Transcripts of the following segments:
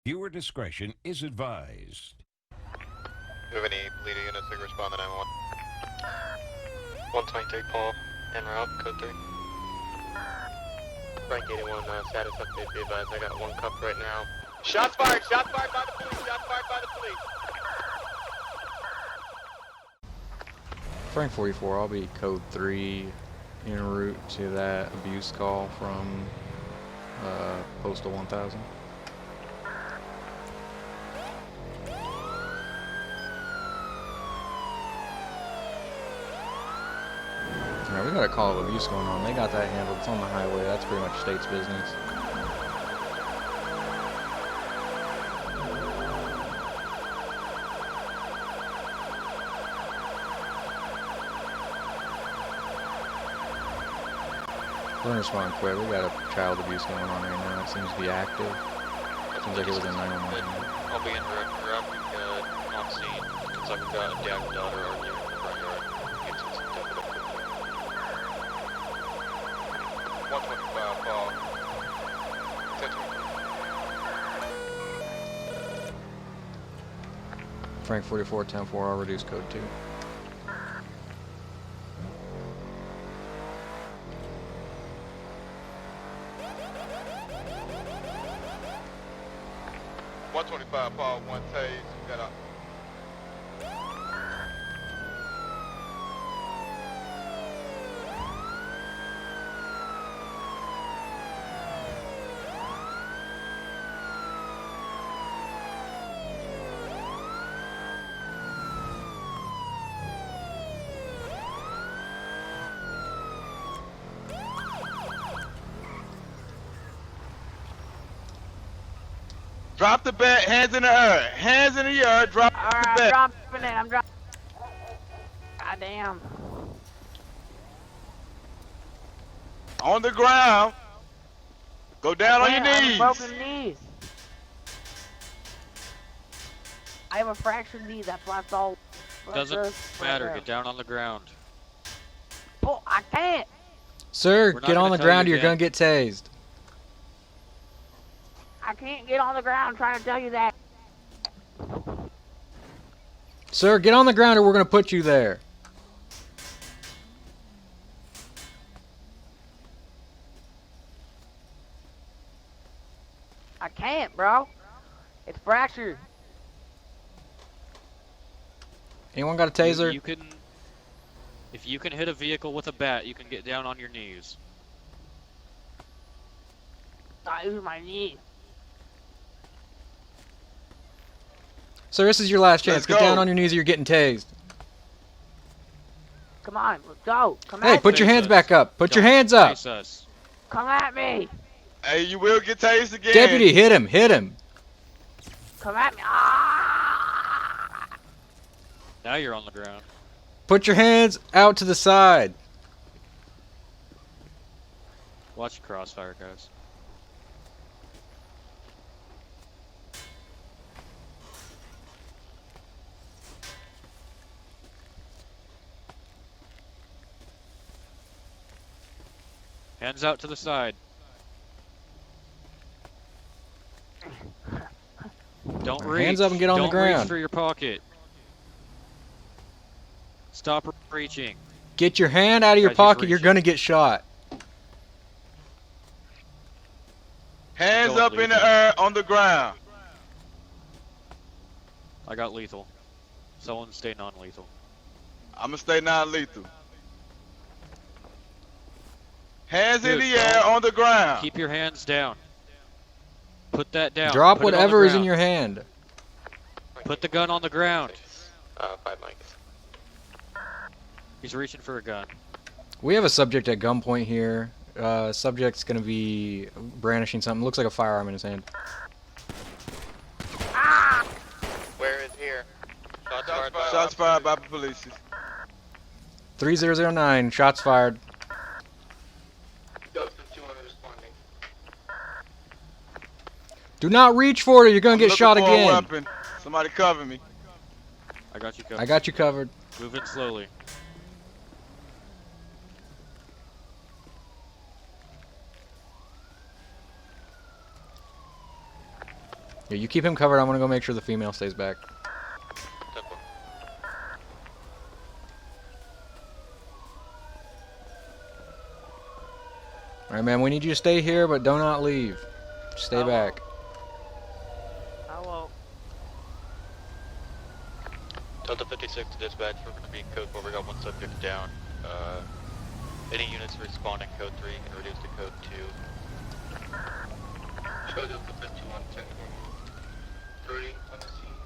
Viewer discretion is advised. Do you have any leading units that can respond to 911? 123 Paul, en route, code 3. Frank 81, status update, be advised, I got one cup right now. Shots fired by the police, shots fired by the police! Frank 44, I'll be code 3 en route to that abuse call from Postal 1000. Alright, we got a call of abuse going on. They got that handled. It's on the highway. That's pretty much state's business. We're gonna respond quick. We got a child abuse going on right now. It seems to be active. Seems like it was a 911. I'll be in direct traffic on scene. Looks like we've got a dad and daughter arguing in the front yard. Get some stuff up. 125 Paul. 1023. Frank 44, 10-4, I'll reduce code 2. Paul, one tase, we got a... Drop the bat, hands in the air. Hands in the air, drop the bat. I'm dropping it, I'm dropping. God damn. On the ground. Go down on your knees. Broken knees. I have a fractured knee, that's why it's all... Doesn't matter, get down on the ground. Oh, I can't. Sir, get on the ground or you're gonna get tased. I can't get on the ground, I'm trying to tell you that. Sir, get on the ground or we're gonna put you there. I can't, bro. It's fractured. Anyone got a taser? If you can hit a vehicle with a bat, you can get down on your knees. I use my knee. Sir, this is your last chance. Let's Get go. down on your knees or you're getting tased. Come on, let's go. Come Hey, at put me. your hands back up. Put your hands up. Face us. Come at me. Hey, you will get tased again. Deputy, hit him. Hit him. Come at me. Ah! Now you're on the ground. Put your hands out to the side. Watch your crossfire, guys. Hands out to the side. Don't reach. Hands up and get on the Don't reach ground. for your pocket. Stop reaching. Get your hand out of your Guys, he's pocket. You're reaching. gonna get shot. Hands Don't up in leave the him. air on the ground. I got lethal. Someone stay non-lethal. I'm gonna stay non-lethal. Hands in Dude, the air on the ground. Keep your hands down. Put that down. Drop Put it on the whatever is in ground. your hand. Put the gun on the ground. 5 mics. He's reaching for a gun. We have a subject at gunpoint here. Subject's gonna be brandishing something. Looks like a firearm in his hand. Where is here? Shots fired by the police. 3009. Shots fired. Do not reach for it. You're gonna I'm get looking shot for a again. weapon. Somebody cover me. I got you covered. I got you covered. Move in slowly. Yeah, you keep him covered. I'm gonna go make sure the female stays back. Temple. Alright, man, we need you to stay here, but do not leave. Stay I back. I won't. Delta 56 to dispatch, we're going to be in code 4, we got one subject down. Any units responding code 3 can reduce to code 2. Show Delta 51, technical 30 on the scene.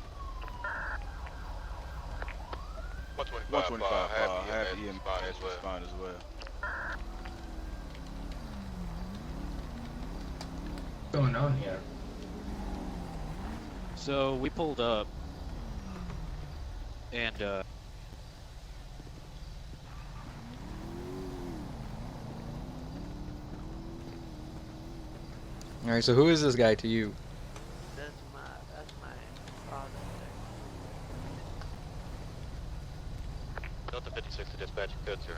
125, have EMS respond as well. What's going on here? So we pulled up, and Alright, so who is this guy to you? That's my father. Delta 56 to dispatch, code 0.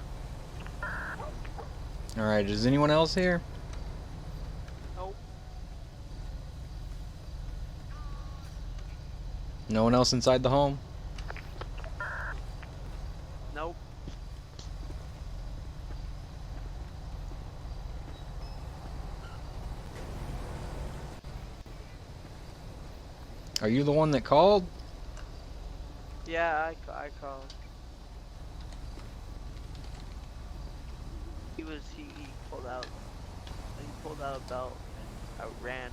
Alright, is anyone else here? Nope. No one else inside the home? Nope. Are you the one that called? Yeah, I called. He pulled out. He pulled out a belt. I ran.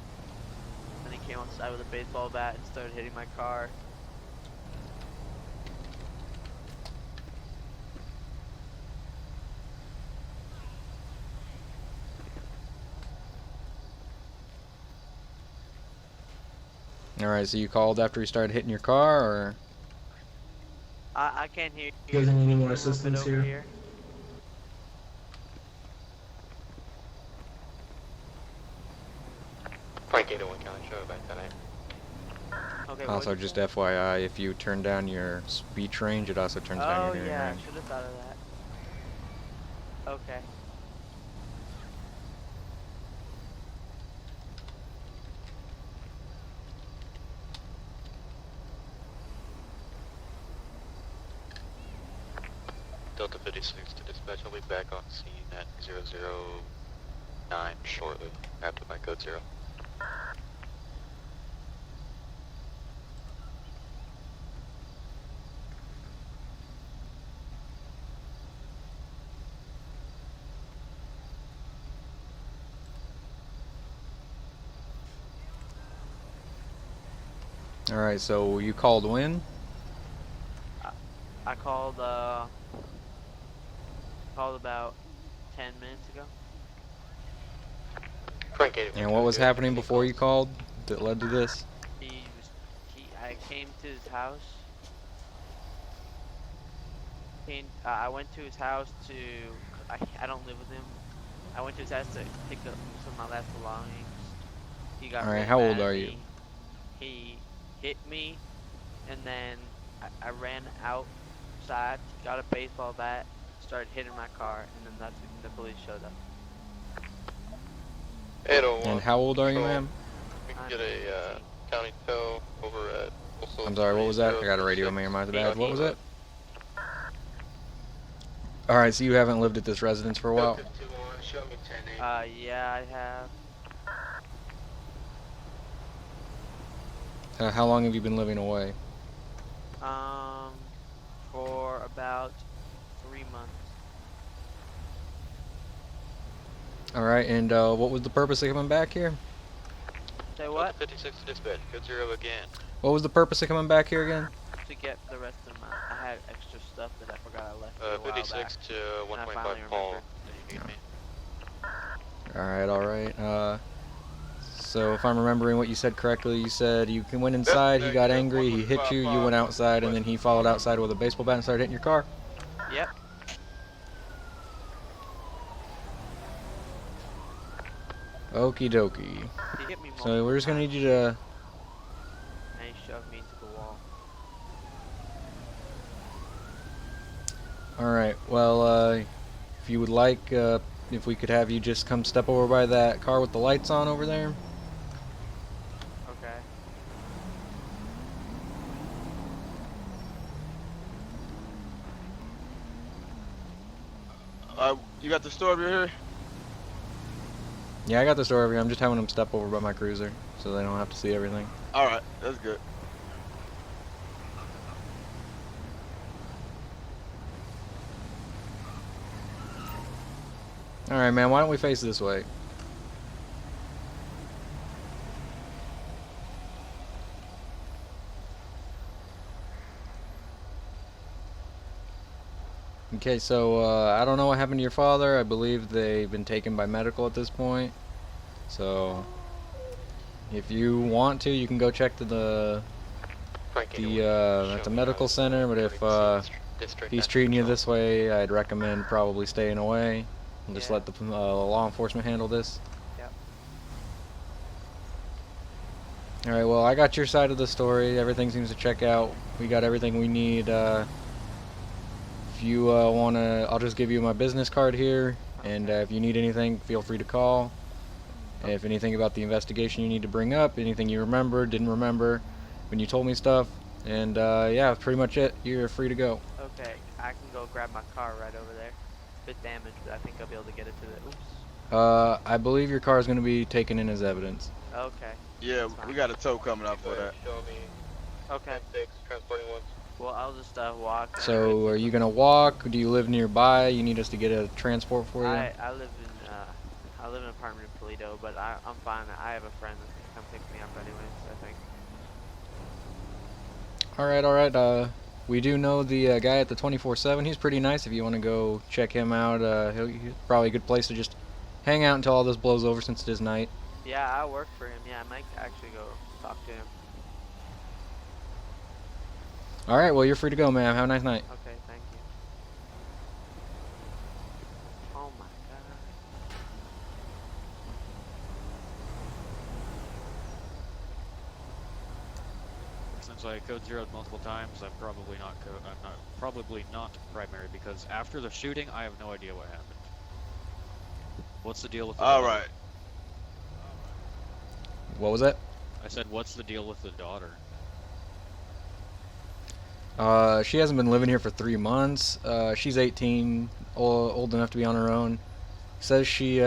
And he came outside with a baseball bat and started hitting my car. Alright, so you called after he started hitting your car, or? I can't hear you. You guys need any more Can you move it assistance over here? Frank 801 County, show back tonight. Okay. Also, what'd you just say? FYI, if you turn down your speech range, it also turns down Oh your hearing yeah, range. I should have thought of that. Okay. Delta 56 to dispatch, I'll be back on scene at 009 shortly, after my code 0. Alright, so you called when? I called about 10 minutes ago. Frank 801 And what was County, happening any before calls? you called that led to this? I came to his house. I went to his house to, I don't live with him. I went to his house to pick up some of my last belongings. He got Alright, really how old mad at are you? me. He hit me, and then I ran outside, got a baseball bat, started hitting my car, and then that's when the police showed up. 801. And how old are you, ma'am? We can get a county tow over at... I'm sorry, what was that? I got a radio in my mind. Bad. What was it? Alright, so you haven't lived at this residence for a while? Yeah, I have. How long have you been living away? For about 3 months. Alright, and what was the purpose of coming back here? Say Delta what? 56 to dispatch, code 0 again. What was the purpose of coming back here again? To get the rest of my, I had extra stuff that I forgot I left a while 56 back. to And I 125 finally Paul, remembered. do you need me? Alright. So if I'm remembering what you said correctly, you said you went inside, he got angry, he hit you, you went outside, and then he followed outside with a baseball bat and started hitting your car? Yep. Okie dokie. He hit me multiple So we're just gonna need times, you to... and he shoved me into the wall. Alright, well, if you would like, if we could have you just come step over by that car with the lights on over there. Okay. You got the story here? Yeah, I got the story over here. I'm just having them step over by my cruiser so they don't have to see everything. All right, that's good. All right, man. Why don't we face this way? Okay, so I don't know what happened to your father. I believe they've been taken by medical at this point. So if you want to, you can go check to the at the medical center. But if he's treating you this way, I'd recommend probably staying away and just Yeah. let the law enforcement handle this. Yep. All right. Well, I got your side of the story. Everything seems to check out. We got everything we need. If you wanna, I'll just give you my business card here, and if you need anything, feel free to call. If anything about the investigation you need to bring up, anything you remember, didn't remember when you told me stuff, and yeah, that's pretty much it. You're free to go. Okay, I can go grab my car right over there. It's a bit damaged, but I think I'll be able to get it to the. Oops. I believe your car is going to be taken in as evidence. Okay. Yeah, That's fine. we got a tow coming up for that. Okay. Well, I'll just walk. So, are you going to walk? Do you live nearby? You need us to get a transport for you? I live in an apartment in Toledo, but I'm fine. I have a friend that can come pick me up anyways, I think. All right. We do know the guy at the 24/7. He's pretty nice. If you want to go check him out, he's probably a good place to just hang out until all this blows over, since it is night. Yeah, I work for him. Yeah, I might actually go talk to him. All right. Well, you're free to go, ma'am. Have a nice night. Okay, thank you. Oh my god. Since I code zeroed multiple times, I'm probably not primary, because after the shooting, I have no idea what happened. What's the deal with the All daughter? right. What was that? I said, what's the deal with the daughter? She hasn't been living here for 3 months. She's 18, old enough to be on her own. Says she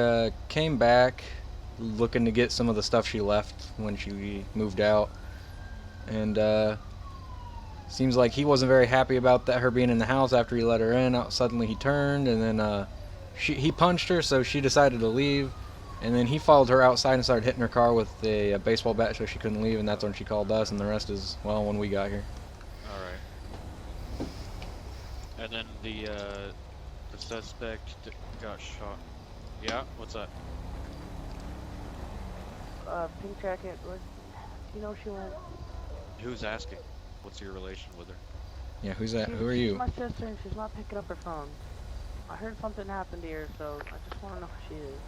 came back looking to get some of the stuff she left when she moved out. And seems like he wasn't very happy about that, her being in the house after he let her in. Suddenly he turned, and then he punched her, so she decided to leave. And then he followed her outside and started hitting her car with a baseball bat so she couldn't leave, and that's when she called us, and the rest is, well, when we got here. Alright. And then the suspect got shot. Yeah, what's that? Pink jacket, you know she went. Who's asking? What's your relation with her? Yeah, who's that? Who are She's you? my sister and she's not picking up her phone. I heard something happened to her, so I just want to know who she is.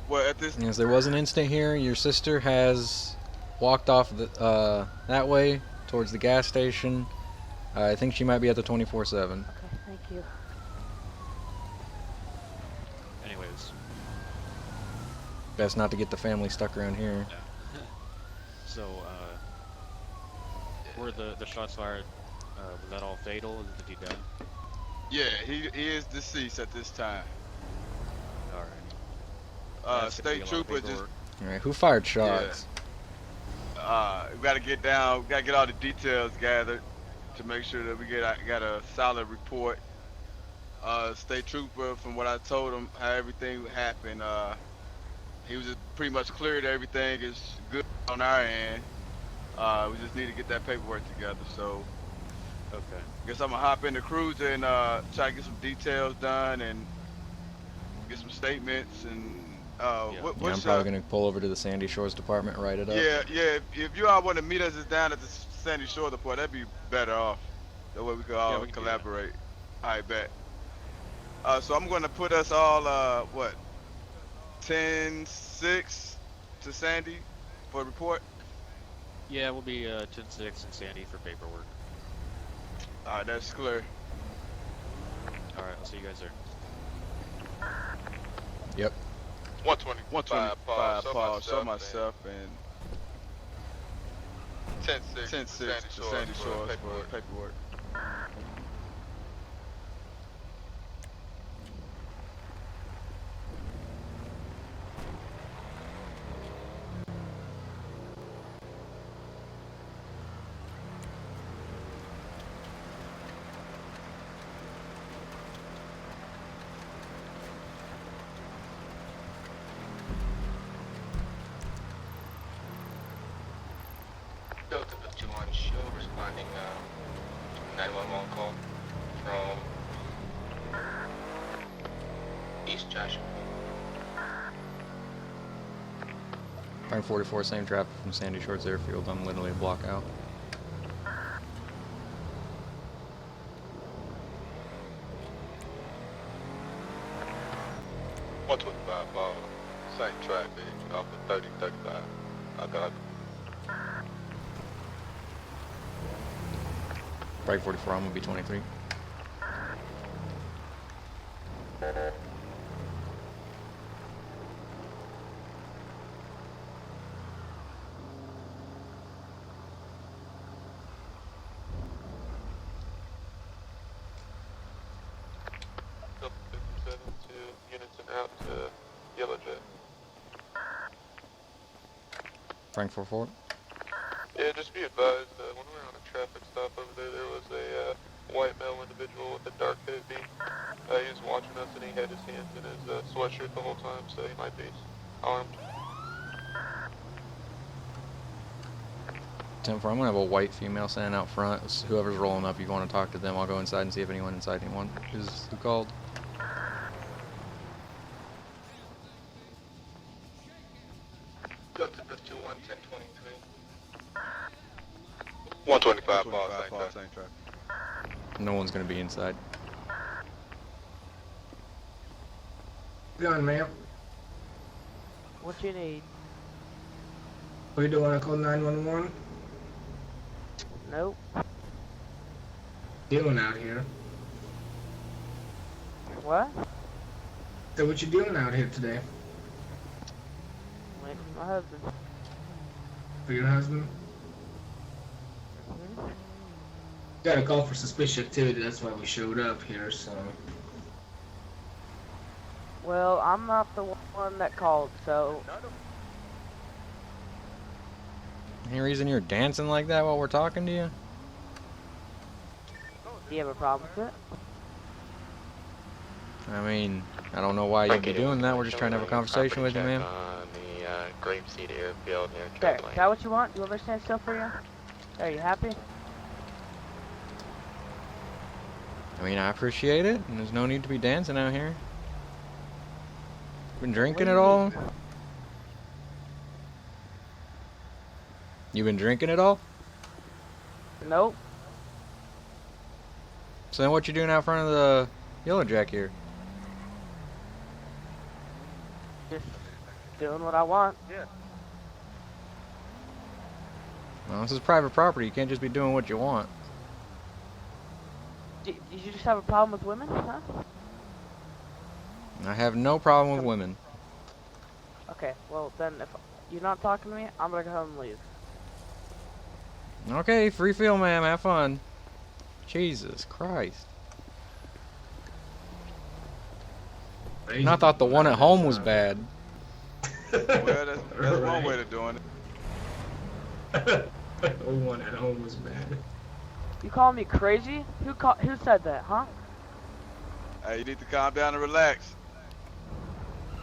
Well, at this. Yes, there was an incident here. Your sister has walked off that way towards the gas station. I think she might be at the 24/7. Okay, thank you. Anyways. Best not to get the family stuck around here. Yeah. So, were the shots fired, was that all fatal? Did he die? Yeah, he is deceased at this time. Alright. State trooper just. Alright, who fired shots? We gotta get down. We gotta get all the details gathered to make sure that we got a solid report. State trooper, from what I told him, how everything happened. He was just pretty much cleared. Everything is good on our end. We just need to get that paperwork together. So, Okay. guess I'm gonna hop in the cruiser and try to get some details done and get some statements and. Yeah. Yeah, I'm What's probably going to pull over to the Sandy Shores Department and write it up. Yeah. If you all want to meet us down at the Sandy Shore Depot, that'd be better off. That way we could all we can do collaborate. I bet. So I'm going to put us all 10-6 to Sandy for a report. Yeah, we'll be 10-6 and Sandy for paperwork. All right, that's clear. Alright, I'll see you guys there. Yep. 125 Paul, show myself, and 10-6 10-6 to Sandy Shores for paperwork. individual responding 911 call from East Joshua. Fire 44, same traffic from Sandy Shores Airfield. I'm literally a block out. Same traffic off of 3035. I got Fire 44, I'm gonna be 23. Delta 57 to units and out to Yellow Jet. Frank 44. Yeah, just be advised, when we were on a traffic stop over there, there was a white male individual with a dark hoodie. He was watching us and he had his hands in his sweatshirt the whole time, so he might be armed. 10-4, I'm gonna have a white female standing out front. Whoever's rolling up, you want to talk to them. I'll go inside and see if anyone inside anyone is who called. Delta 51, 1023. 125 125 ball, same ball, traffic. same traffic. No one's gonna be inside. Gun, ma'am. What you need? What you doing? I call 911. Nope. Doing out here? What? So what you doing out here today? Wait for my husband. For your husband? Mhm. Got a call for suspicious activity. That's why we showed up here. So. Well, I'm not the one that called, so Any reason you're dancing like that while we're talking to you? do you have a problem with it? I mean, I don't know why you'd be doing that. We're just trying to have a conversation with you, man. On the Grapeseed Airfield near There, Trevor is that what you want? You want me to stand still for you? Are you happy? I mean, I appreciate it, and there's no need to be dancing out here. Been drinking at all? You been drinking at all? Nope. So then what you doing out front of the Yellow Jack here? Just doing what I want. Well, this is private property. You can't just be doing what you want. Did you just have a problem with women, huh? I have no problem with women. Okay, well then if you're not talking to me, I'm gonna go home and leave. Okay, free feel, ma'am. Have fun. Jesus Christ. And I thought the one at home was bad. Well, that's one way of doing it. One at home was bad. You calling me crazy? Who said that, huh? Hey, you need to calm down and relax.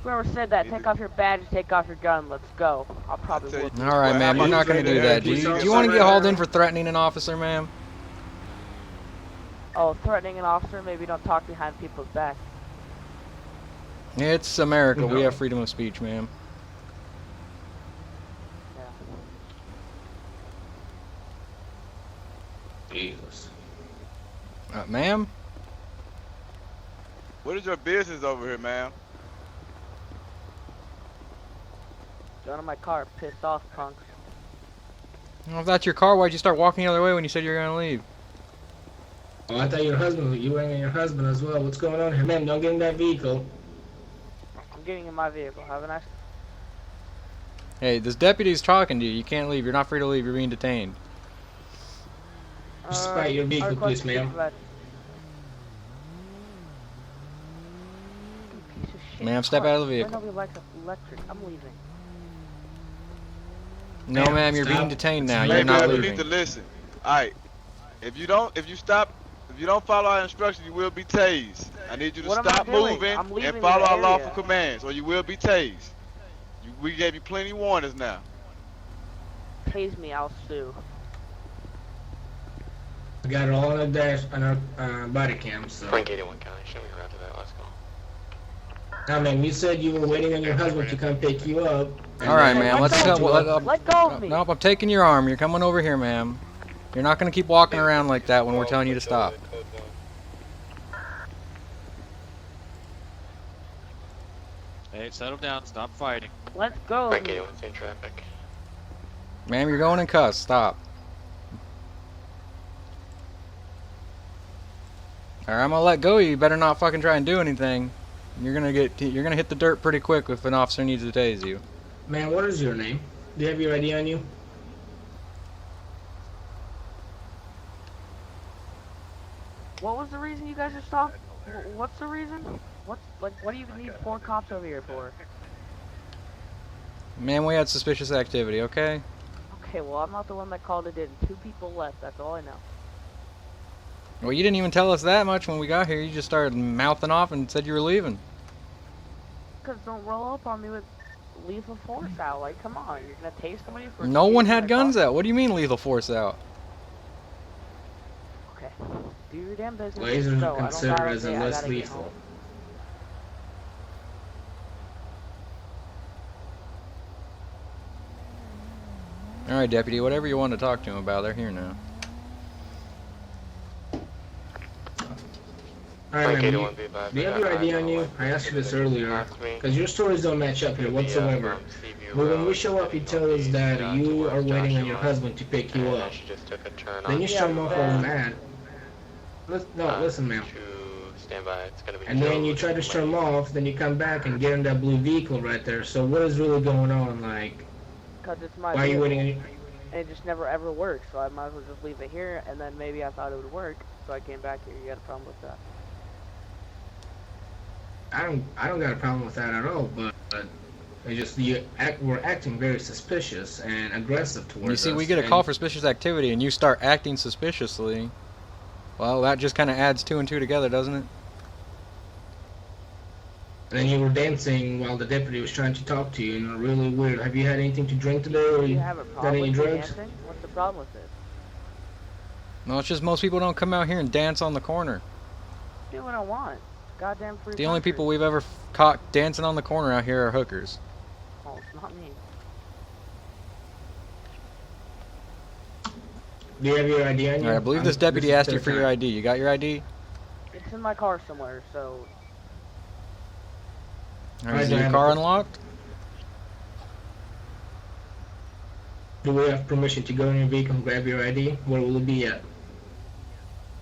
Whoever said that, take off your badge and take off your gun. Let's go. I'll probably tell you- whoop. All right, Well, ma'am. how I'm not about going to you do say that. that? Do you want to get hauled in for threatening an officer, ma'am? Oh, threatening an officer? Maybe don't talk behind people's back. It's America. We No. have freedom of speech, ma'am. Yeah. Jesus. Ma'am? What is your business over here, ma'am? Get out of my car, pissed off, punk. Well, if that's your car, why'd you start walking the other way when you said you were going to leave? Oh, I thought your husband. You were in your husband as well. What's going on here, ma'am? Don't get in that vehicle. I'm getting in my vehicle. Have a nice. Hey, this deputy's talking to you. You can't leave. You're not free to leave. You're being detained. Despite your vehicle, I request please, ma'am. supervisor. Piece of shit Ma'am, step car. out of the Why vehicle. nobody likes electric? I'm leaving. No, Ma'am, ma'am, you're stop. being detained now. Hey, You're Hey, not ma'am, you leaving. need to listen. Alright. If you don't follow our instructions, you will be tased. I need you to What am I stop doing? moving I'm leaving and follow the our lawful area. commands, or you will be tased. We gave you plenty warnings now. Pays me, I'll sue. We got it all on our dash, on our body cam, so. Frank 81 County, show me around to that, let's go. Now, man, you said you were waiting on your husband to come pick you up. and All right, then- ma'am. let Let's go go. of me. Let go of me. Nope, I'm taking your arm. You're coming over here, ma'am. You're not gonna keep walking around like that when we're telling you to stop. Hey, settle down. Stop fighting. Let's go of Frank me. 81, same traffic. Ma'am, you're going in cuffs. Stop. Alright, I'm gonna let go of you. You better not fucking try and do anything. You're gonna hit the dirt pretty quick if an officer needs to tase you. Man, what is your name? Do you have your ID on you? What was the reason you guys are stopped? What's the reason? What do you need 4 cops over here for? Man, we had suspicious activity, okay? Okay, well, I'm not the one that called it in. 2 people left, that's all I know. Well, you didn't even tell us that much when we got here. You just started mouthing off and said you were leaving. Because don't roll up on me with lethal force out. Like, come on, you're gonna tase somebody for... No one speeding had a guns car? out. What do you mean lethal force out? Okay, do your damn business. Lasers Go. are I don't considered gotta as a say I less gotta get lethal. home. Alright, deputy, whatever you want to talk to him about, they're here now. Alright, Frank man, 81, be by. do you have your ID on you? I asked you this earlier, because your stories don't match up here whatsoever. But when we show up, you tell us that you are waiting on your husband to pick you up. She just took a turn Then you on storm off all mad. No, listen, ma'am. to stand by. It's gonna be And then Joe you try to with storm Lane. off, then you come back and get in that blue vehicle right there. So what is really going on? Like, Because it's my why are you vehicle, waiting? and it just never ever works, so I might as well just leave it here, and then maybe I thought it would work, so I came back here. You got a problem with that? I don't got a problem with that at all. But it's just we're acting very suspicious and aggressive towards us. You see, we get a call for suspicious activity and you start acting suspiciously. Well, that just kind of adds 2 and 2 together, doesn't it? And then you were dancing while the deputy was trying to talk to you, and it was really weird. Have you had anything to drink today, or Do you you have a got problem any with me drugs? dancing? What's the problem with this? No, it's just most people don't come out here and dance on the corner. Do what I want. Goddamn free The only country. people we've ever caught dancing on the corner out here are hookers. Oh, it's not me. Do you have your ID on you? Alright, I believe this deputy asked you for your ID. You got your ID? It's in my car somewhere, so... Alright, is I your have car it. unlocked? Do we have permission to go in your vehicle and grab your ID? Where will it be at?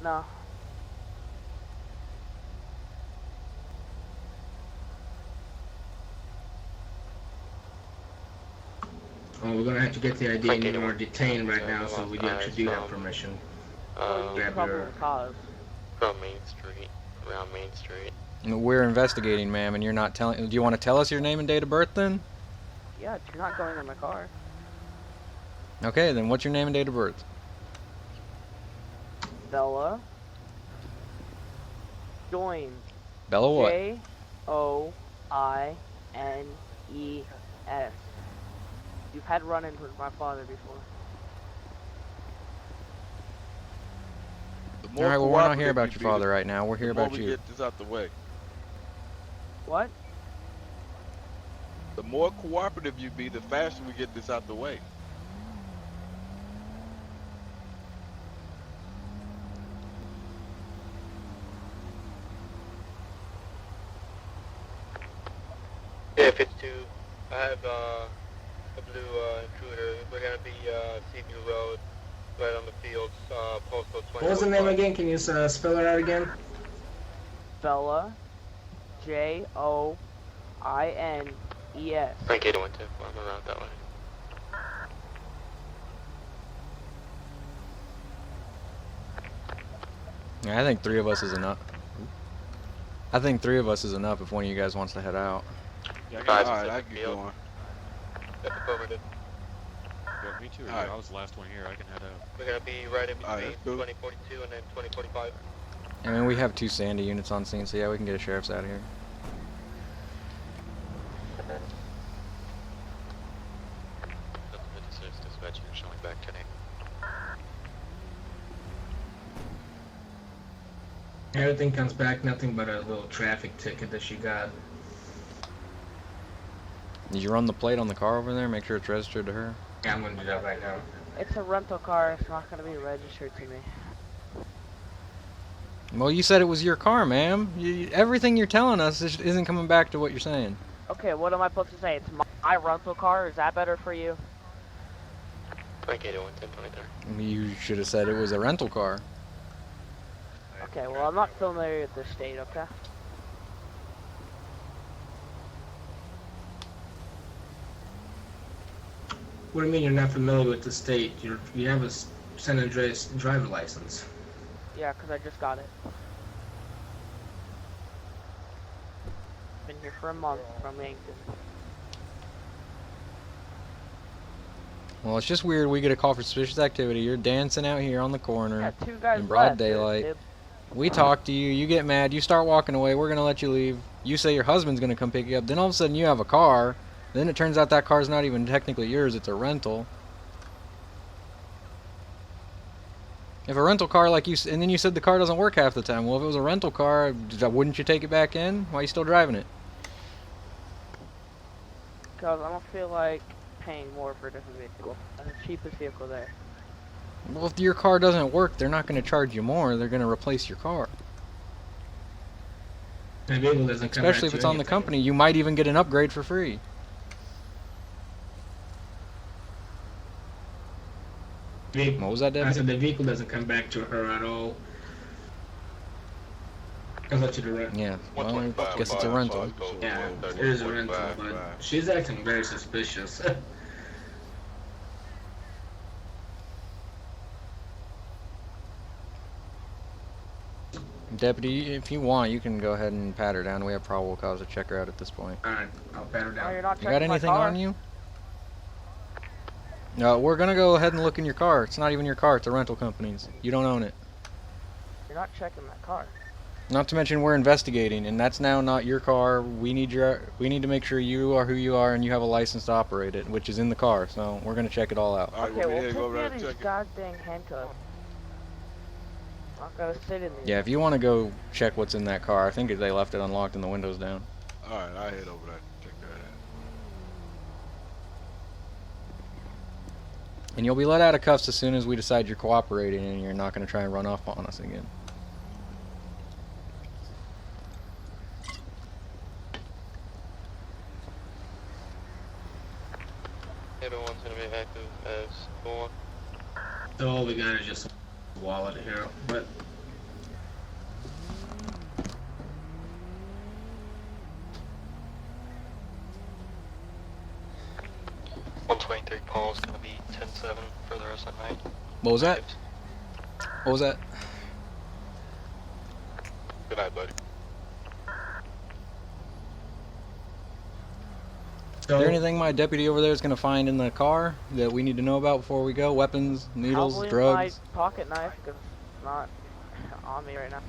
No. Oh, we're gonna have to get the ID, Frank and 81. we're detained right now, so we actually do have permission. Grab Probable your- cause. From Main Street, around Main Street. We're investigating, ma'am, and you're not telling... Do you want to tell us your name and date of birth, then? Yeah, you're not going in my car. Okay, then what's your name and date of birth? Bella. Join. Bella what? Joines. You've had run-ins with my father before. The more Alright, well, we're not here cooperative about you your be, father right now. We're here the more about we you. get this out the way. What? The more cooperative you be, the faster we get this out the way. Yeah, if it's 2, I have a blue intruder. We're gonna be Seaview Road, right on the fields, postal 20. What was the name again? Can you spell it out again? Bella. Joines. Frank 81 too. I'm around that way. Yeah, I think 3 of us is enough. I think 3 of us is enough if one of you guys wants to head out. Yeah, I Guys, got Alright, I Pacific get Field. going. Affirmative. yeah, me too. Alright. I was the last one here. I can head out. We're gonna be right in Alright, between let's go. 2042 and then 2045. I mean, we have 2 Sandy units on scene, so yeah, we can get a sheriff's out of here. That's 56 dispatcher showing back today. Everything comes back, nothing but a little traffic ticket that she got. Did you run the plate on the car over there? Make sure it's registered to her. Yeah, I'm gonna do that right now. It's a rental car. It's not gonna be registered to me. Well, you said it was your car, ma'am. Everything you're telling us isn't coming back to what you're saying. Okay, what am I supposed to say? It's my rental car. Is that better for you? Break 801, 1023. You should have said it was a rental car. Okay, well, I'm not familiar with the state, okay? What do you mean you're not familiar with the state? You have a San Andreas driver license. Yeah, 'cause I just got it. Been here for a month from Yankton. Well, it's just weird. We get a call for suspicious activity. You're dancing out here on the corner Yeah, 2 guys in broad left, dude. daylight. We talk to you. You get mad. You start walking away. We're gonna let you leave. You say your husband's gonna come pick you up. Then all of a sudden you have a car. Then it turns out that car's not even technically yours. It's a rental. If a rental car like you, and then you said the car doesn't work half the time. Well, if it was a rental car, wouldn't you take it back in? Why are you still driving it? Because I don't feel like paying more for a different vehicle. I'm the cheapest vehicle there. Well, if your car doesn't work, they're not going to charge you more. They're going to replace your car. The vehicle doesn't come Especially back if it's to on the anything. company. You might even get an upgrade for free. What was that, I Debbie? said the vehicle doesn't come back to her at all. I'll let you do it. Yeah, well, I guess it's a rental. Yeah, it is a rental, but she's acting very suspicious. Deputy, if you want, you can go ahead and pat her down. We have probable cause to check her out at this point. Alright, I'll pat her Oh, down. you're not You got checking my anything car? on you? No, we're gonna go ahead and look in your car. It's not even your car, it's a rental company's. You don't own it. You're not checking my car. Not to mention we're investigating, and that's now not your car. We need to make sure you are who you are and you have a license to operate it, which is in the car. So we're gonna check it all out. All right, Okay, well, well, we take go me right out of check these it. goddamn handcuffs. I'm not gonna sit in these. Yeah, if you want to go check what's in that car, I think they left it unlocked and the windows down. All right, I head over there. Check that out. And you'll be let out of cuffs as soon as we decide you're cooperating and you're not gonna try and run off on us again. Everyone's gonna be active as one. So all we got is just a wallet here, but 123 Paul's gonna be 10-7 for the rest of the night. What was that? What was that? Good night, buddy. Is there anything my deputy over there is gonna find in the car that we need to know about before we go? Weapons, needles, Probably drugs? my pocket knife, because it's not on me right now.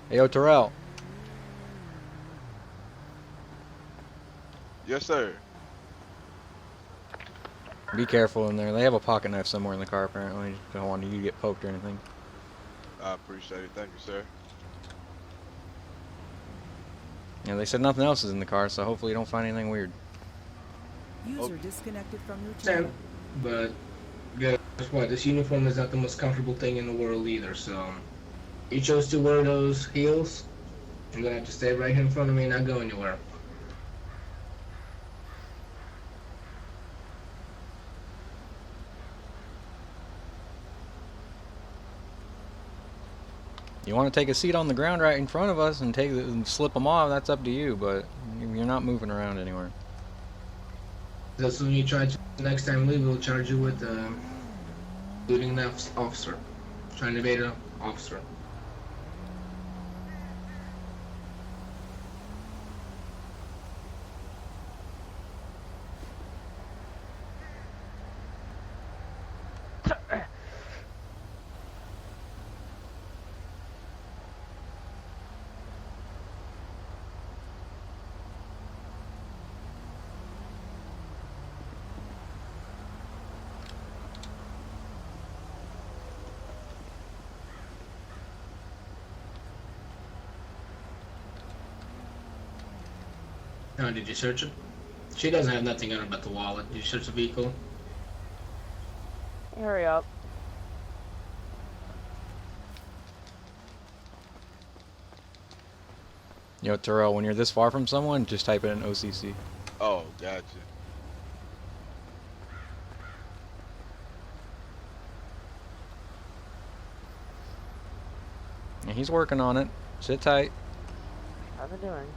Hey, yo, Terrell. Yes, sir. Be careful in there. They have a pocket knife somewhere in the car, apparently. Don't want you to get poked or anything. I appreciate it. Thank you, sir. Yeah, they said nothing else is in the car, so hopefully you don't find anything weird. User disconnected from your Sam, channel. but guess what? This uniform is not the most comfortable thing in the world either, so you chose to wear those heels. You're gonna have to stay right here in front of me and not go anywhere. You want to take a seat on the ground right in front of us and and slip them off, that's up to you, but you're not moving around anywhere. That's when you try to next time leave, we'll charge you with looting an officer, trying to evade an officer. Oh, did you search it? She doesn't have nothing on her but the wallet. Did you search the vehicle? Hurry up. Yo, Terrell, when you're this far from someone, just type in OCC. Oh, gotcha. And he's working on it. Sit tight. How's it doing?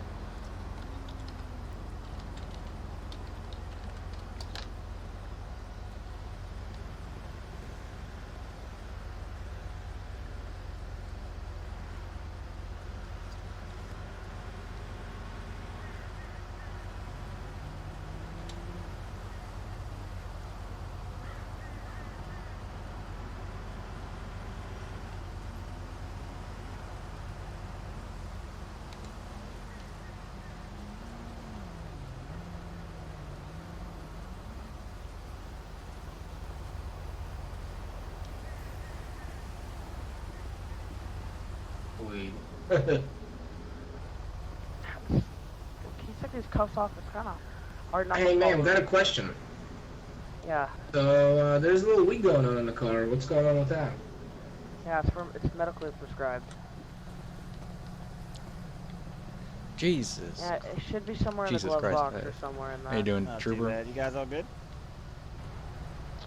Wait. Can you take these cuffs off? It's kind of hard not Hey, to man, follow. got a question. Yeah, So, there's a little weed going on in the car. What's going on with that? yeah, it's medically prescribed. Jesus. Yeah, it should be somewhere in Jesus the glove Christ, box hey. or somewhere in there. How you doing, Not too Trooper? bad. You guys all good?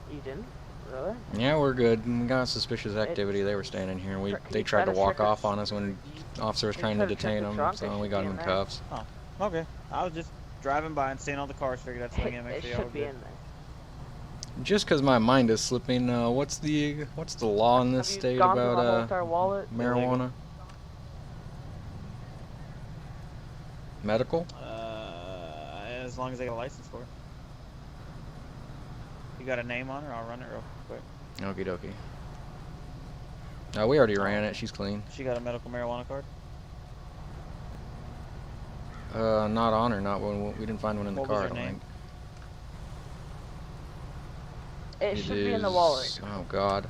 You didn't? Really? Yeah, we're good. We got suspicious activity. They were standing here, and Can they you tried try to to walk check it? off on us when the officer was Can trying you to try to check detain the them, trunk? They so we should got be them in in there. cuffs. Okay. I was just driving by and seeing all the cars. Figured I'd swing in, make It sure y'all were should be good. in there. Just because my mind is slipping, what's the law in this Have you state gone through my whole about entire wallet? marijuana? Medical? As long as they got a license for it. You got a name on her? I'll run it real quick. Okie dokie. We already ran it. She's clean. She got a medical marijuana card? Not on her. Not when we didn't find one in the What was car. her I don't name? think. It should be in the wallet. is- Oh God.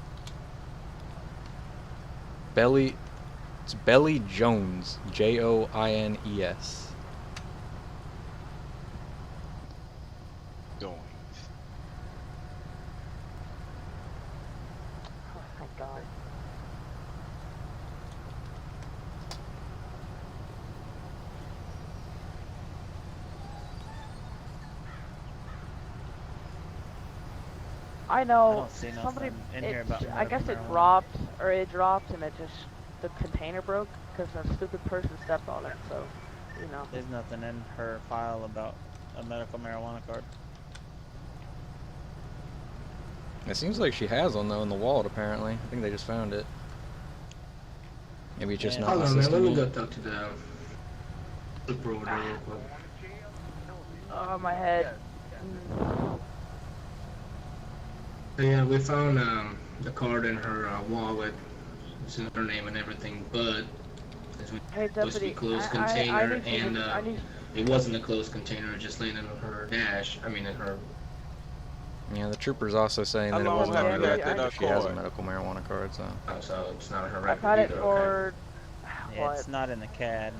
It's Belly Jones. Joines. Doing. Oh, thank God. I know. I don't see Somebody. nothing in here about I guess medical it marijuana. dropped, and the container broke because a stupid person stepped on it. So, you know. There's nothing in her file about a medical marijuana card. It seems like she has one though in the wallet. Apparently, I think they just found it. Maybe it's just Yeah. not in Hold the on, man. Let system me yet. go talk to the super over there real quick. Oh, my head. So, yeah, we found the card in her wallet. It's in her name and everything, but it's Hey, supposed to be deputy. closed I container, need you and to, I need. it wasn't a closed container. It just landed on her dash. I mean, in her. Yeah, the trooper's also saying How that it long wasn't have on you her had record, that but she has a card? medical marijuana card, so. So it's not on her I've record had it either. for. Yeah, What? it's not in the CAD.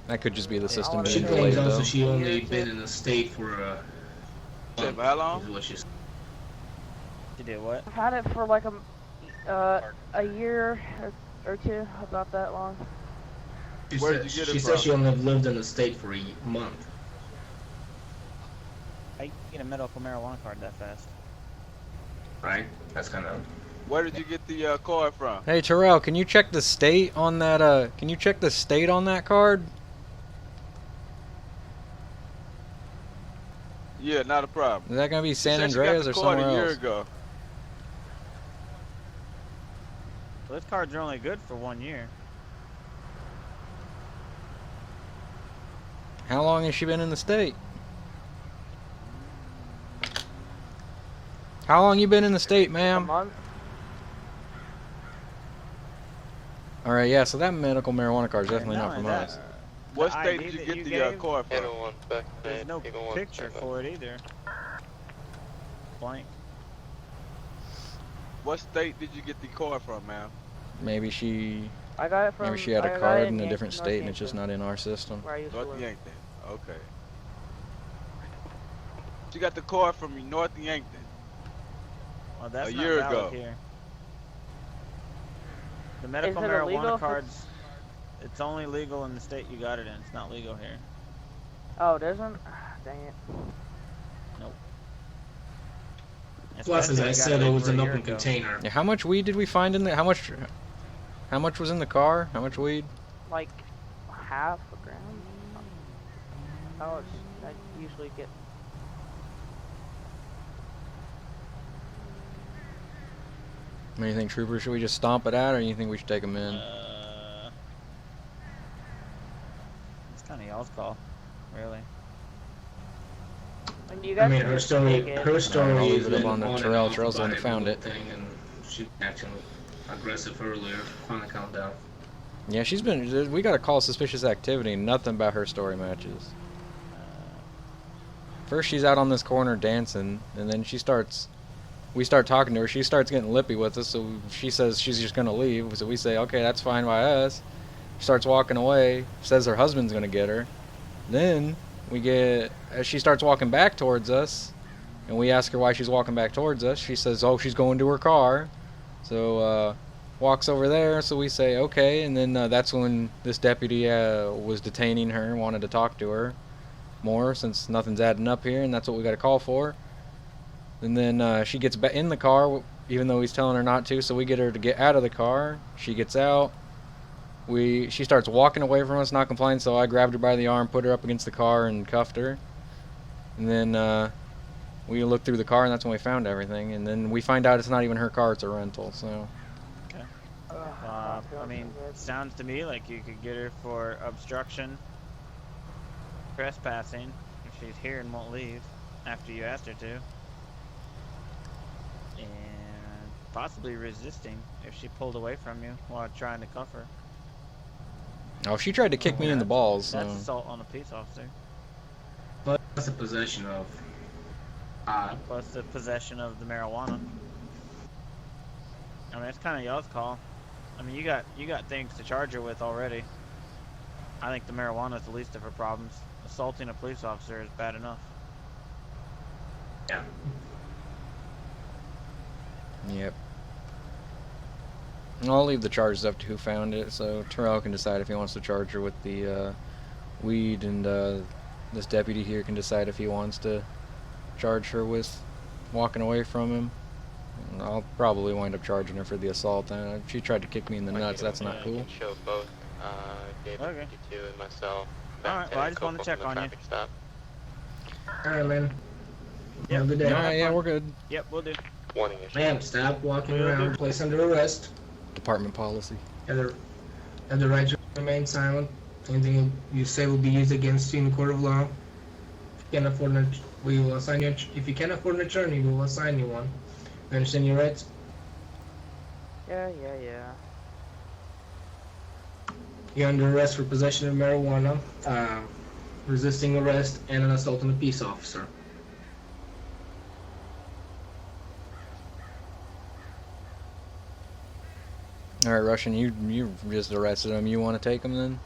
That could just be the Yeah, system wanna She being say- claims delayed also though. she only Years, been in the state for Said for how long? is what she said. You did what? I've had it for like a year or two, about that long. She Where said, did you get it she from? said she only lived in the state for a month. How you get a medical marijuana card that fast? Right? That's kind of. Where did you get the card from? Hey Terrell, can you check the state on that? Can you check the state on that card? Yeah, not a problem. Is that gonna be She San said she got Andreas the or card somewhere a year else? ago. Well, those cards are only good for 1 year. How long has she been in the state? How long you been in the state, A ma'am? month. All right, yeah. So that medical marijuana card is definitely not from that, us. What the state ID did you that get you the gave, card from? There's no picture for it either. Blank. What state did you get the card from, ma'am? Maybe she I got it from. maybe she had I a got card it in a Yankton, different North state and it's just Yankton, not in our system. Where I used to North live. Yankton. Okay. She got the car from North Yankton. Well, that's A not year valid ago. here. The medical Is it illegal marijuana if cards, it's only legal in the state you got it in. It's not legal here. Oh, it isn't? Dang it. Nope. Plus, as Especially I if you got said, it was over a an year open ago. container. Yeah, how much weed did we find in there? How much was in the car? How much weed? Like, half a gram? Oh, I usually get... What do you think, Trooper? Should we just stomp it out, or do you think we should take them in? It's kind of y'all's call, really. And you I guys mean, can her just story. take it. Her story I'll leave is it up been on the and Terrell. off Terrell's the one about that found every it. thing, and she acting aggressive earlier. Finally calmed down. Yeah, she's been. We got a call suspicious activity. Nothing about her story matches. First, she's out on this corner dancing, and then we start talking to her. She starts getting lippy with us, so she says she's just gonna leave. So we say, okay, that's fine by us. She starts walking away. Says her husband's gonna get her. Then as she starts walking back towards us, and we ask her why she's walking back towards us. She says, oh, she's going to her car. So walks over there. So we say, okay, and then that's when this deputy was detaining her and wanted to talk to her more, since nothing's adding up here, and that's what we got a call for. And then she gets back in the car, even though he's telling her not to, so we get her to get out of the car. She gets out. She starts walking away from us, not complying, so I grabbed her by the arm, put her up against the car, and cuffed her. And then we looked through the car, and that's when we found everything. And then we find out it's not even her car, it's a rental, so... Okay. I mean, sounds to me like you could get her for obstruction, trespassing, if she's here and won't leave after you asked her to, and possibly resisting if she pulled away from you while trying to cuff her. Oh, she tried to kick me in the balls, so... That's assault on a peace officer. But that's a possession of. Plus the possession of the marijuana. I mean, it's kind of y'all's call. I mean, you got things to charge her with already. I think the marijuana is the least of her problems. Assaulting a police officer is bad enough. Yeah. Yep. And I'll leave the charges up to who found it, so Terrell can decide if he wants to charge her with the weed, and this deputy here can decide if he wants to charge her with walking away from him. And I'll probably wind up charging her for the assault. She tried to kick me in the nuts. That's not cool. I can show both David Okay. 52 and myself. Alright, well, I just wanted to check on you. Stop. Alright, man. Have a good day. Alright, yeah, we're good. Yep, we'll do. Warning issue. Ma'am, stop walking around. Place under arrest. Department policy. Have the right to remain silent. Anything you say will be used against you in the court of law. If you can't afford we will assign you. If you can't afford an attorney, we will assign you one. You understand your rights? Yeah. You're under arrest for possession of marijuana, resisting arrest, and an assault on a peace officer. Alright, Russian, you just arrested him. You want to take him then?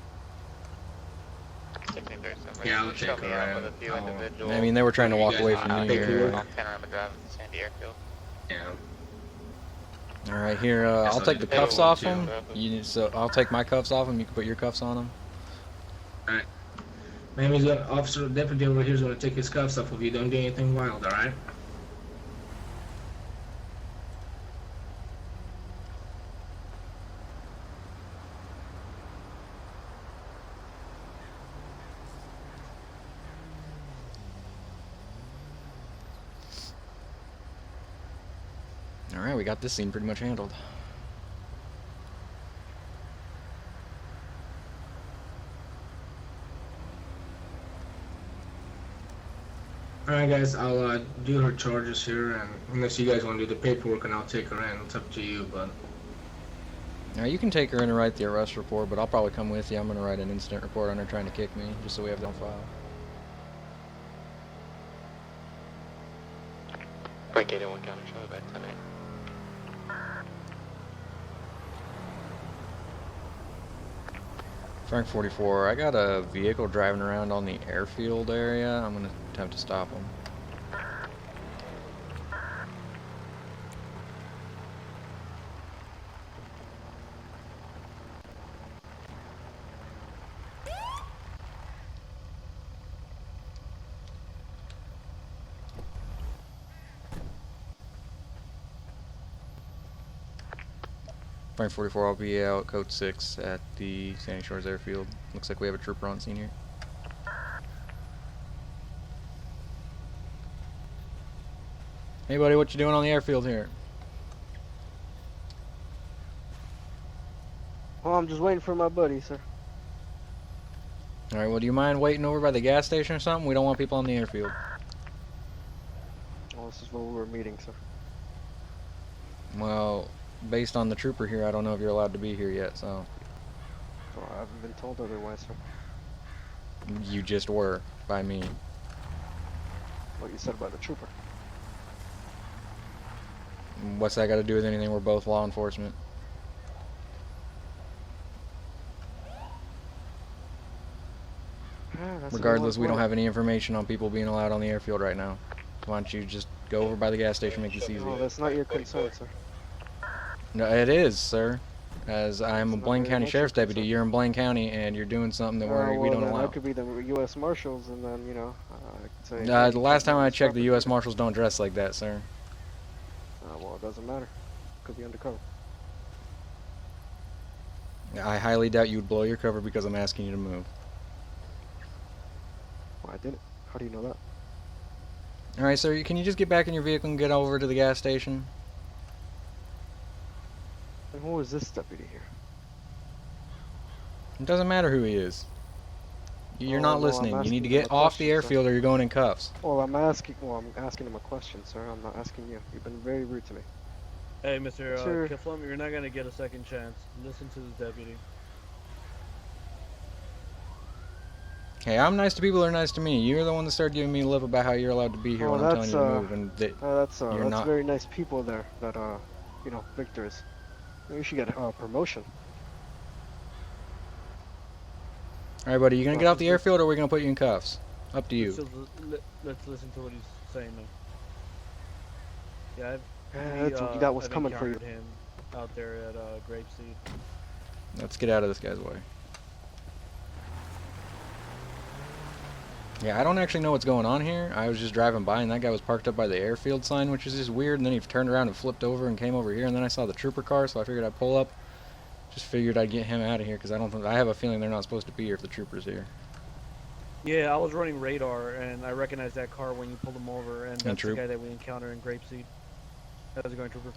Yeah, I'll take her around. I mean, they were trying to walk away from you. Paperwork. Panorama Drive at Sandy Airfield. Yeah. Alright, here, I'll take the cuffs off him. So I'll take my cuffs off him. You can put your cuffs on him. Alright. Ma'am, he's gonna, officer, deputy over here is going to take his cuffs off of you. Don't do anything wild, alright? Alright, we got this scene pretty much handled. Alright guys, I'll do her charges here, and unless you guys want to do the paperwork, and I'll take her in. It's up to you, but... Now you can take her in and write the arrest report, but I'll probably come with you. I'm going to write an incident report on her trying to kick me, just so we have it on file. Break 801 counter, show back 10-8. Frank 44, I got a vehicle driving around on the airfield area. I'm going to attempt to stop him. Frank 44, I'll be out code 6 at the Sandy Shores Airfield. Looks like we have a trooper on scene here. Hey buddy, what you doing on the airfield here? Oh, I'm just waiting for my buddy, sir. Alright, well, do you mind waiting over by the gas station or something? We don't want people on the airfield. Well, this is where we were meeting, sir. Well, based on the trooper here, I don't know if you're allowed to be here yet, so... Well, I haven't been told otherwise, sir. You just were, by me. What you said about the trooper. What's that got to do with anything? We're both law enforcement. Regardless, we don't have any information on people being allowed on the airfield right now. Why don't you just go over by the gas station, make this easy? No, that's not your concern, sir. No, it is, sir. As I'm a Blaine County much Sheriff's your Deputy, concern. you're in Blaine County, and you're doing something that we Well, don't then allow. that could be the U.S. Marshals, and then, you know, I could say... The last time I checked, the U.S. Marshals don't dress like that, sir. well, it doesn't matter. Could be undercover. I highly doubt you would blow your cover because I'm asking you to move. Well, I didn't. How do you know that? Alright, sir, can you just get back in your vehicle and get over to the gas station? And who is this deputy here? It doesn't matter who he is. You're Oh, not no, I'm listening. You asking need to him get a off the question, sir. airfield or you're going in cuffs. Well, I'm asking him a question, sir. I'm not asking you. You've been very rude to me. Hey, Mr. Sir. Kiflum, you're not gonna get a second chance. Listen to the deputy. Hey, I'm nice to people that are nice to me. You're the one that started giving me lip about how you're allowed to be here Oh, when I'm telling that's, you to move, and that's you're not. very nice people there. That you know, Victor is. You should get a promotion. All right, buddy, you gonna get off the airfield or are we gonna put you in cuffs? Up to you. Let's listen to what he's saying, man. Yeah, that was I've coming for you. encountered him out there at Grapeseed. Let's get out of this guy's way. Yeah, I don't actually know what's going on here. I was just driving by and that guy was parked up by the airfield sign, which is just weird, and then he turned around and flipped over and came over here, and then I saw the trooper car, so I figured I'd pull up. Just figured I'd get him out of here because I have a feeling they're not supposed to be here if the trooper's here. Yeah, I was running radar and I recognized that car when you pulled him over, and that's the guy that we encountered in Grapeseed. How's it going, trooper?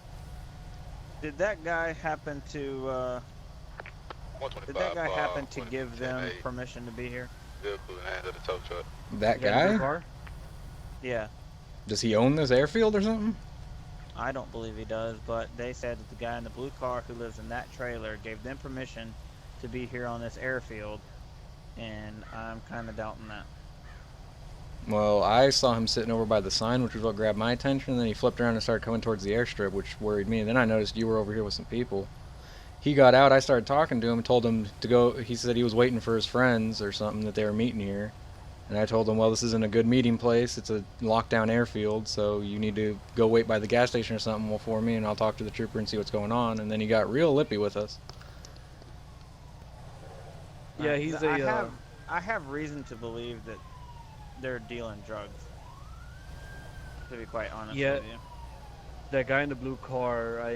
Did that guy happen to? Did that guy happen to give them permission to be here? Vehicle in the hands of the tow truck. That guy? Yeah. Does he own this airfield or something? I don't believe he does, but they said that the guy in the blue car who lives in that trailer gave them permission to be here on this airfield, and I'm kind of doubting that. Well, I saw him sitting over by the sign, which was what grabbed my attention, and then he flipped around and started coming towards the airstrip, which worried me, and then I noticed you were over here with some people. He got out, I started talking to him, told him to go. He said he was waiting for his friends or something, that they were meeting here. And I told him, well, this isn't a good meeting place. It's a lockdown airfield, so you need to go wait by the gas station or something for me, and I'll talk to the trooper and see what's going on. And then he got real lippy with us. Yeah, he's I have reason to believe that they're dealing drugs. To be quite honest with you. That guy in the blue car,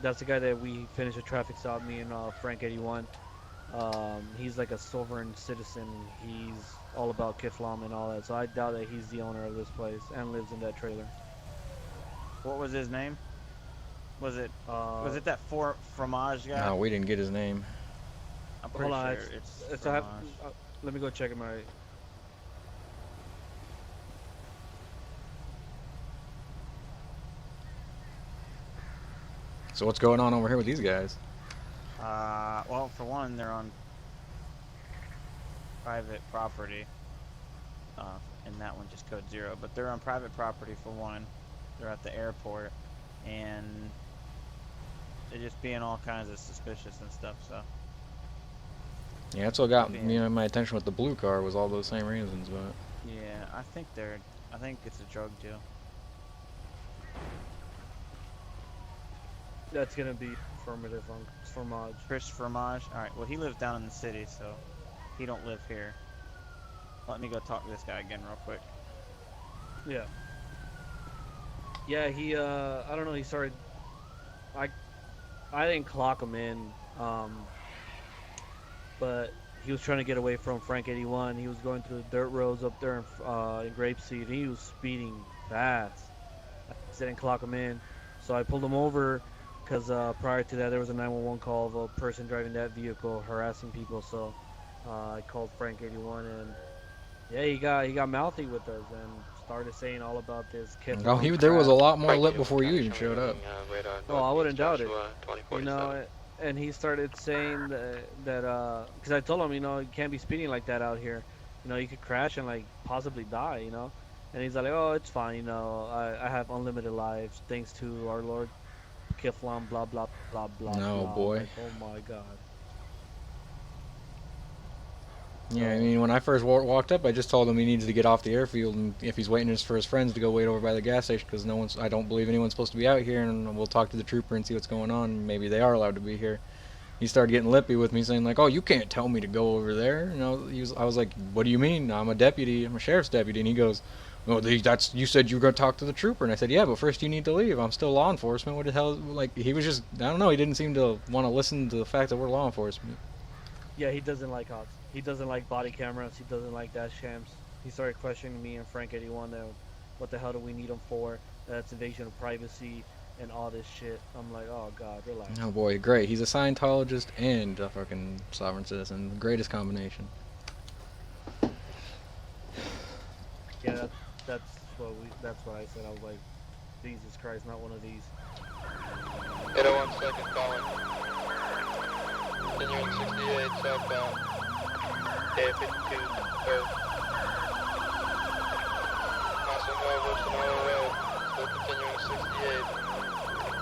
that's the guy that we finished a traffic stop, me and Frank 81. He's like a sovereign citizen. He's all about Kiflam and all that, so I doubt that he's the owner of this place and lives in that trailer. What was his name? Was it that Fromage guy? No, we didn't get his name. I'm pretty Hold on, sure it's let me go check in my... So what's going on over here with these guys? Well, for one, they're on private property. And that one just code 0. But they're on private property for one. They're at the airport. And they're just being all kinds of suspicious and stuff, so. Yeah, that's what got my attention with the blue car, was all those same reasons, but... Yeah, I think it's a drug deal. That's gonna be affirmative on Fromage. Chris Fromage? Alright, well he lives down in the city, so he don't live here. Let me go talk to this guy again real quick. Yeah. Yeah, he, I don't know, he started... I I didn't clock him in, but he was trying to get away from Frank 81. He was going through the dirt roads up there in Grapeseed, and he was speeding fast. I didn't clock him in, so I pulled him over because prior to that there was a 911 call of a person driving that vehicle harassing people. So I called Frank 81, and yeah, he got mouthy with us and started saying all about this kid. Oh, there was a lot more lit before you even showed up. Oh, I wouldn't doubt it. You know, and he started saying that because I told him, you know, you can't be speeding like that out here. You know, you could crash and like possibly die. You know, and he's like, oh, it's fine. You know, I have unlimited lives thanks to our Lord Kiflam. Blah blah blah blah. No, blah. boy. Like, oh my God. Yeah, I mean, when I first walked up, I just told him he needs to get off the airfield, and if he's waiting for his friends to go wait over by the gas station, because I don't believe anyone's supposed to be out here, and we'll talk to the trooper and see what's going on. Maybe they are allowed to be here. He started getting lippy with me, saying like, "Oh, you can't tell me to go over there." You know, I was like, "What do you mean? I'm a deputy. I'm a sheriff's deputy." And he goes, "Well, you said you were going to talk to the trooper." And I said, "Yeah, but first you need to leave. I'm still law enforcement." What the hell? Like, he was just, I don't know. He didn't seem to want to listen to the fact that we're law enforcement. Yeah, he doesn't like cops. He doesn't like body cameras. He doesn't like dash cams. He started questioning me and Frank 81 that what the hell do we need them for? That's invasion of privacy and all this shit. I'm like, oh God, relax. Oh boy, great. He's a Scientologist and a fucking sovereign citizen. The greatest combination. Yeah, that's what I said. I was like, Jesus Christ, not one of these. 801 second calling. Continuing 68 southbound. Day 52 third. Passing over to Sonora Road. Still continuing 68.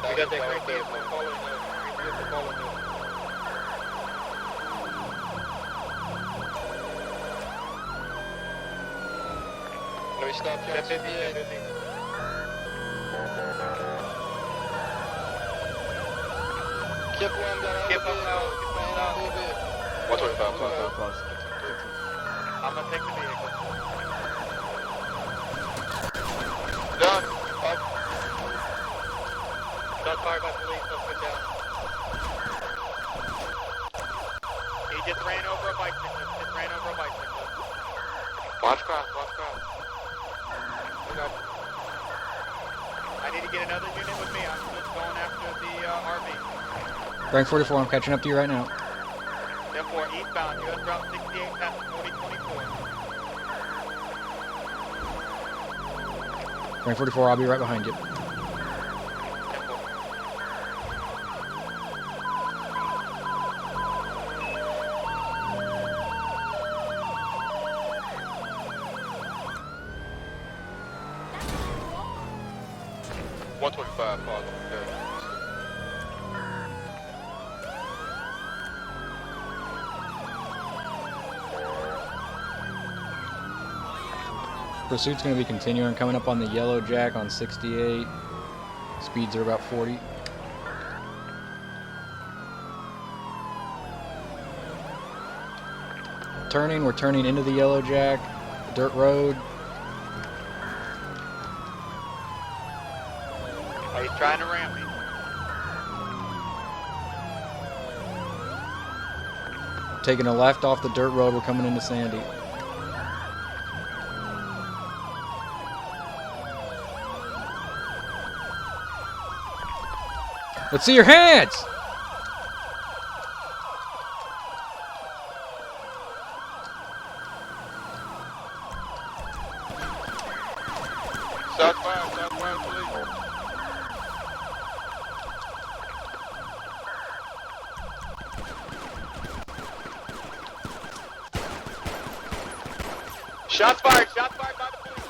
We got that great vehicle following you. Great vehicle following you. Let me stop you at 58. Keep one down. Keep one down. 125 plus. I'm gonna take the vehicle. Done. Up. Not fired by police. Don't put down. He just ran over a bicyclist. Watch cross. I need to get another unit with me. I'm just going after the RV. Frank 44, I'm catching up to you right now. 10-4 eastbound, US Route 68 past 4024. Frank 44, I'll be right behind you. 10-4. Pause. Pursuit's going to be continuing, coming up on the Yellow Jack on 68. Speeds are about 40. We're turning into the Yellow Jack, dirt road. Oh, he's trying to ram me. Taking a left off the dirt road, we're coming into Sandy. Let's see your hands! Southbound, please. Shots fired by the police,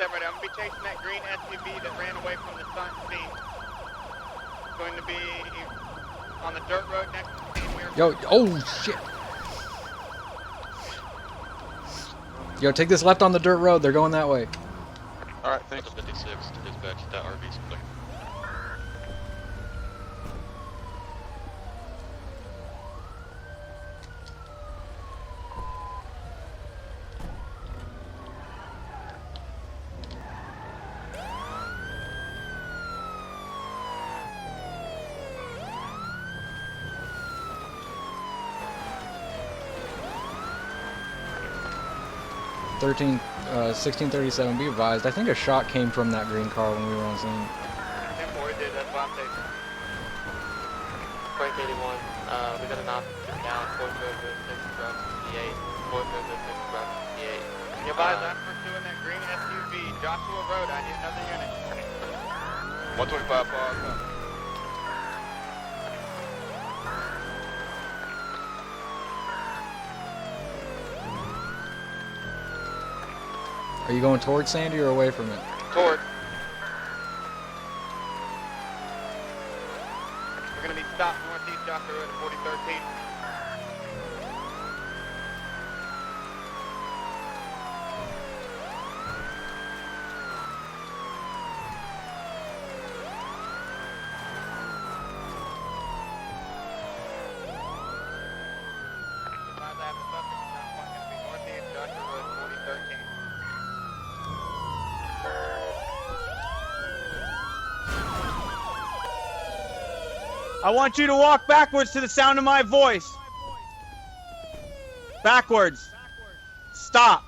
I'm going to be chasing that green SUV that ran away from the scene. It's going to be on the dirt road next to the scene. Yo, oh shit. Yo, take this left on the dirt road. They're going that way. Alright, thanks. 56 to dispatch, that RV's clear. 1637, be advised. I think a shot came from that green car when we were on scene. 10-4 did, that's why I'm taking. Frank 81, we got an officer down, 4006 Route 68, 4006 Route 68. Can you advise I'm pursuing that green SUV, Joshua Road, I need another unit. 125 bar. Are you going towards Sandy or away from it? Toward. We're gonna be stopped northeast Joshua Road at 4013. I want you to walk backwards to the sound of my voice. Backwards. Stop.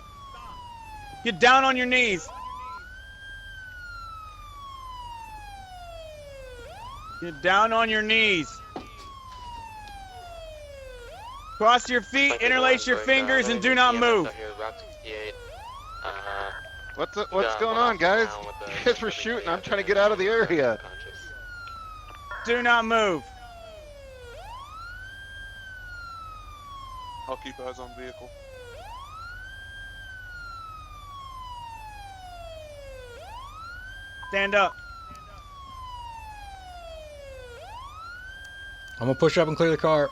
Get down on your knees. Get down on your knees. Cross your feet, interlace your fingers, and do not move. What's going on, guys? You guys were shooting. I'm trying to get out of the area. Do not move. I'll keep eyes on vehicle. Stand up. I'm gonna push up and clear the car.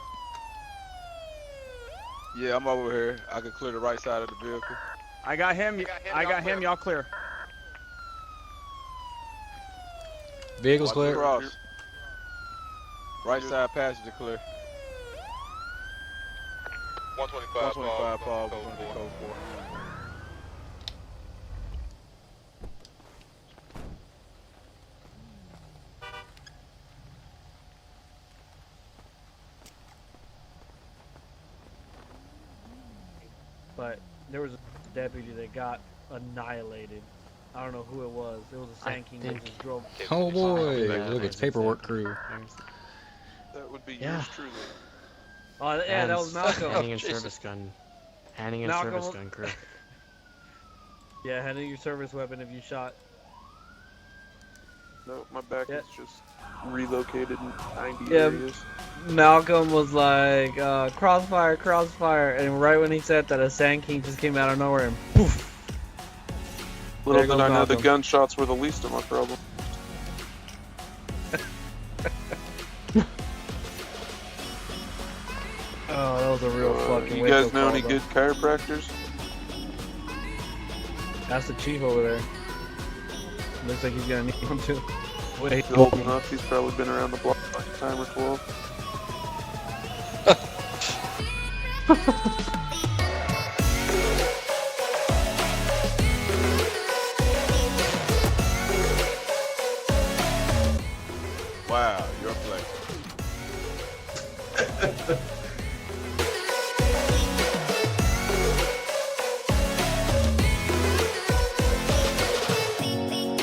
Yeah, I'm over here. I can clear the right side of the vehicle. I got him. I got him. Y'all clear. Vehicle's clear. Cross. Right side passenger clear. 125 Paul, we're going to be code 4. But there was a deputy that got annihilated. I don't know who it was. It was a Sand King that just drove. Oh boy, look, it's paperwork crew. That would be yours truly. Oh yeah, that was Malcolm. Handing in service gun. Handing in service gun crew. Yeah, handing your service weapon if you shot. No, my back is just relocated in 90 Yeah, areas. Malcolm was like, crossfire, crossfire, and right when he said that, a Sand King just came out of nowhere and poof. Little did I know the gunshots were the least of my problem. Oh, that was a real fucking. You guys know any good chiropractors? That's the chief over there. Looks like he's gonna need one too. Wait, He's old enough. He's probably been around the block a time or 12. Wow, your play.